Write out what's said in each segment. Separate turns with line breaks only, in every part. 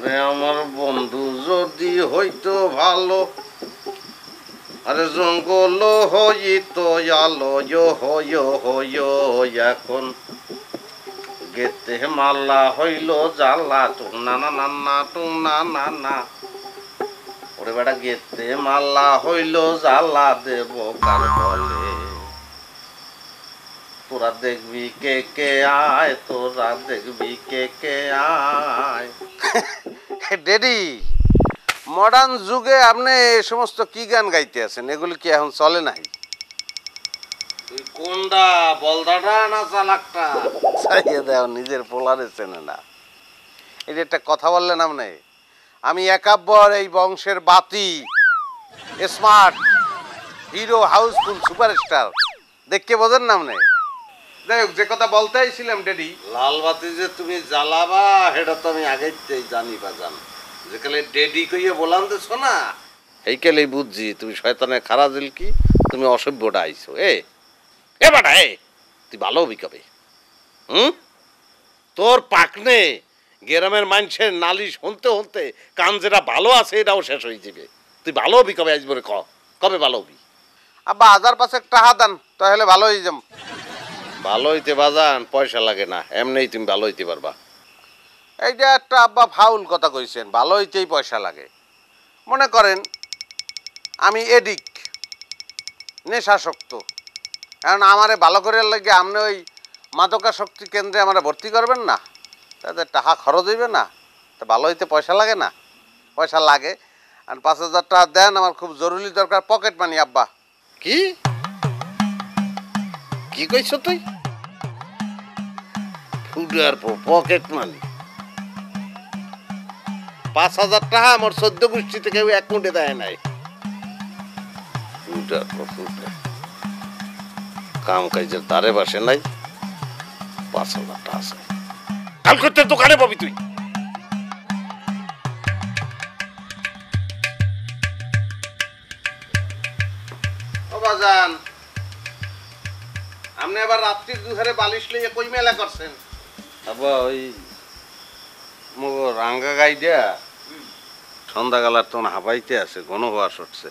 আরে আমার বন্ধু যদি হইতো ভালো, আরে জঙ্গল হইতো আলো এখন গেতে মাল্লা হইল জ্বালা টুং না না না না টুং না না না। ওরে বেটা গেতে মাল্লা হইল জ্বালা দেব কার বলে। তোরা দেখবি কে কে আয়, তোরা দেখবি কে কে আয়। ডেডি, মডার্ন যুগে আপনি এই সমস্ত কি গান গাইতে আছেন? এগুলি কি এখন চলে নাই? তুই কোনটা, বলদাটা না চালাকটা? চাইয়ে দেও, নিজের পোলারে চেনে না। এটা একটা কথা বললেন আপনি? আমি একাব্বর এই বংশের বাতি, স্মার্ট হিরো, হাউসফুল সুপারস্টার। দেখকে বোঝেন না আপনি? যাই হোক, যে কথা বলতে আইছিলাম ডেডি, লাল বাতি যে তুমি জ্বালাবা সেটা তো আমি আগেই জানি বা জান। যেকালে ডেডি কইয়ে বলান দেছো না, এইকালেই বুঝছি তুমি শয়তানের খারা দিল কি, তুমি অসভ্যটা আইছো। এ বাটা, তুই ভালো হবি কবে? তোর পাকনে গ্রামের মানুষের নালি শুনতে শুনতে কান যেটা ভালো আছে এটাও শেষ হয়ে যাবে। তুই ভালো হবি কবে আসবো রে? কবে ভালো হবি? আব্বা 1000 টাকা দেন তাহলে ভালো হয়ে যাম। ভালো হইতে বাজান পয়সা লাগে না, এমনিই তুমি ভালো হইতে পারবা। এইটা একটা আব্বা ফাউল কথা কইছেন, ভালো হইতেই পয়সা লাগে। মনে করেন আমি এডিক, নেশাসক্ত, কারণ আমারে ভালো করে লাগে আপনি ওই মাদকাসক্তি কেন্দ্রে আমারে ভর্তি করবেন না, তাতে টাকা খরচ হইবে না? তা ভালো হইতে পয়সা লাগে না? পয়সা লাগে। আর 5000 টাকা দেন, আমার খুব জরুরি দরকার, পকেট মানি। আব্বা কি কি কইছ তুই? Footer pocket money? 5000 টাকা আমার 14 গোষ্ঠীতে কেউ এক মুঠে দেয় নাই। ফুডার কাম কাজের দ্বারে বাসে নাই, 5000 টাকা আছে। কাল করতে দোকানে পাবি তুই। ও বাজান, আপনি আবার রাত্রির দুধারে বালিশ লইয়া কই মেলা করছেন? আব্বা ওই মগো রাঙ্গা গাই দিয়া সন্ধ্যাকালার তখন হাবাইতে আছে, ঘন হওয়া সরছে।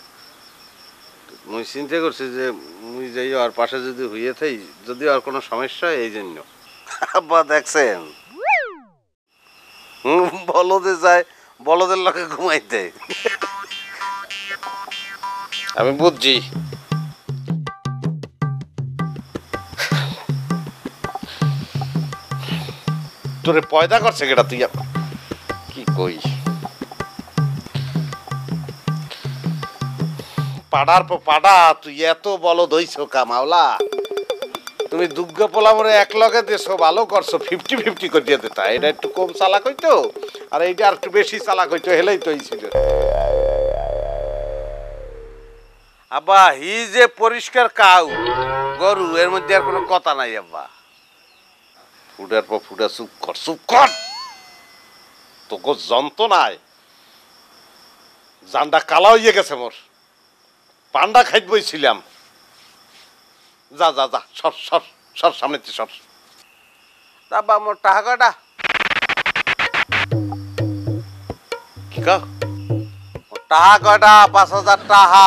মুই চিন্তা করছি যে মুই যাই আর পাশে যদি হইয়ে থাই, যদি আর কোনো সমস্যা হয় এই জন্য। আব্বা দেখছেন, বলদে যায় বলদের লোকে ঘুমাইতে। আমি বুঝছি। তোরে পয়দা করছে কেটা? তুই কি কই? পাড়ার পর পাড়া তুই এত বলদ হইছ কামাওলা। তুমি দুর্গা পোলামরে এক লগে দেছো, ভালো করছো, 50-50 করে দিয়ে দিতা। এটা একটু কম চালাক হইতো, আর এইটা আর একটু বেশি চালাক হইতো, হেলেই তো হইছিল। আব্বা হি যে পরিষ্কার কাউ গরু, এর মধ্যে আর কোনো কথা নাই। আব্বা ফুটার পর ফুটা, চুপ কর চুপ কর। তোকে যন্ত্রণায় জানটা কালা হইয়া গেছে মোর। পান্ডা খাইত বইছিলাম। যা যা যা, সর সর সর, সামনে সর। আব্বা মোর টাকা কয়টা? কি কাও? টাকা কয়টা? 5000 টাকা।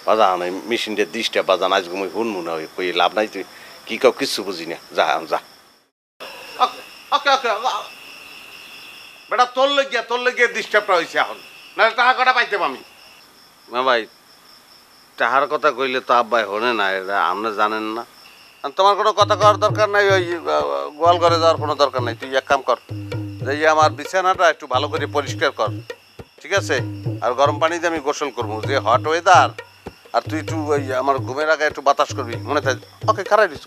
বাজান এই মেশিনটা 20টা বাজান, আজ ঘুমাই হুন মনে হয়, কই লাভ নাই। তুই কি কাও কিচ্ছু বুঝি না, যা যা। ওকে ওকে বেটা, তোর লেগে ডিস্টার্বটা হয়েছে এখন, নাহলে টাকা কটা পাইতাম আমি। না ভাই, টাকার কথা কইলে তো আব্বাই হনে না, এটা আপনি জানেন না। তোমার কোনো কথা করার দরকার নাই, ওই গোয়াল ঘরে যাওয়ার কোনো দরকার নাই। তুই এক কাম কর, যে আমার বিছানাটা একটু ভালো করে পরিষ্কার কর, ঠিক আছে? আর গরম পানি দিয়ে আমি গোসল করবো, যে হট ওয়েদার। আর তুই একটু ওই আমার ঘুমের আগে একটু বাতাস করবি, মনে থাকে। ওকে, খারাই দিস।